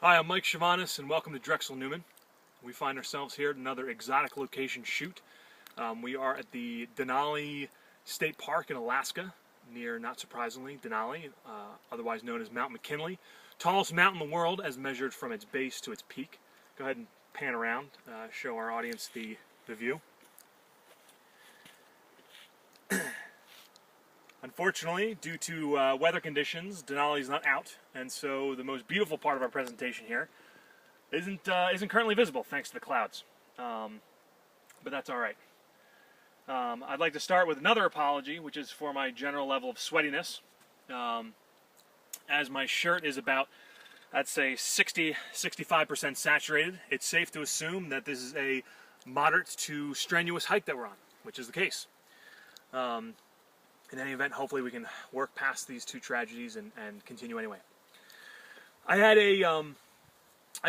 Hi, I'm Mike Chavanis, and welcome to Drexel Newman. We find ourselves here at another exotic location shoot. We are at the Denali State Park in Alaska, near, not surprisingly, Denali, otherwise known as Mount McKinley. Tallest mountain in the world as measured from its base to its peak. Go ahead and pan around, show our audience the view. Unfortunately, due to weather conditions, Denali's not out, and so the most beautiful part of our presentation here isn't currently visible thanks to the clouds. But that's all right. I'd like to start with another apology, which is for my general level of sweatiness. As my shirt is about, I'd say, 60-65% saturated, it's safe to assume that this is a moderate to strenuous hike that we're on, which is the case. In any event, hopefully we can work past these two tragedies and continue anyway. I had a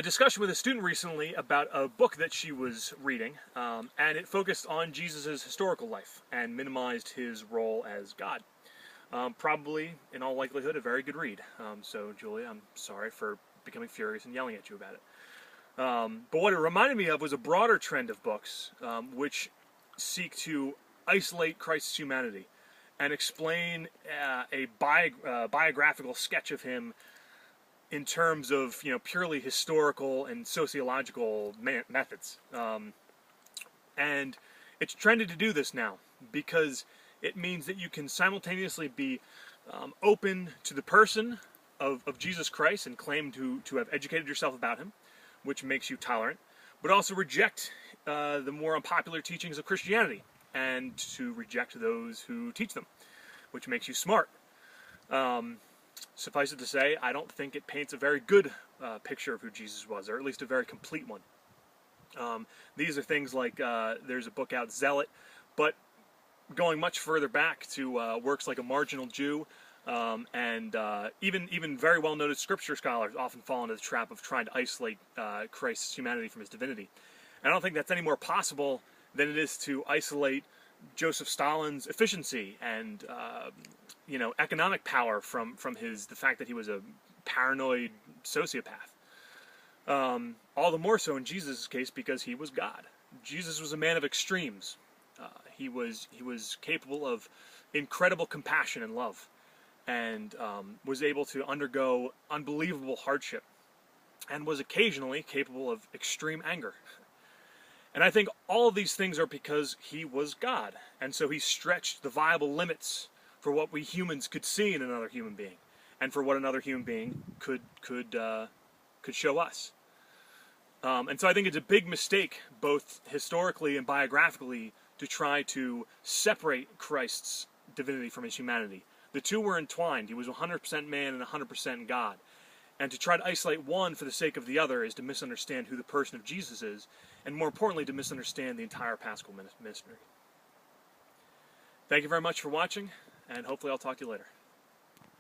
discussion with a student recently about a book that she was reading, and it focused on Jesus' historical life and minimized his role as God. Probably, in all likelihood, a very good read. So, Julia, I'm sorry for becoming furious and yelling at you about it. But what it reminded me of was a broader trend of books which seek to isolate Christ's humanity and explain a biographical sketch of him in terms of purely historical and sociological methods. And it's trended to do this now because it means that you can simultaneously be open to the person of Jesus Christ and claim to have educated yourself about him, which makes you tolerant, but also reject the more unpopular teachings of Christianity and to reject those who teach them, which makes you smart. Suffice it to say, I don't think it paints a very good picture of who Jesus was, or at least a very complete one. These are things like, there's a book out, Zealot, but going much further back to works like A Marginal Jew, and even very well-noted scripture scholars often fall into the trap of trying to isolate Christ's humanity from his divinity. I don't think that's any more possible than it is to isolate Joseph Stalin's efficiency and economic power from the fact that he was a paranoid sociopath. All the more so in Jesus' case because he was God. Jesus was a man of extremes. He was capable of incredible compassion and love, and was able to undergo unbelievable hardship, and was occasionally capable of extreme anger. And I think all of these things are because he was God, and so he stretched the viable limits for what we humans could see in another human being, and for what another human being could show us. And so I think it's a big mistake, both historically and biographically, to try to separate Christ's divinity from his humanity. The two were entwined. He was 100% man and 100% God. And to try to isolate one for the sake of the other is to misunderstand who the person of Jesus is, and more importantly, to misunderstand the entire Paschal mystery. Thank you very much for watching, and hopefully I'll talk to you later.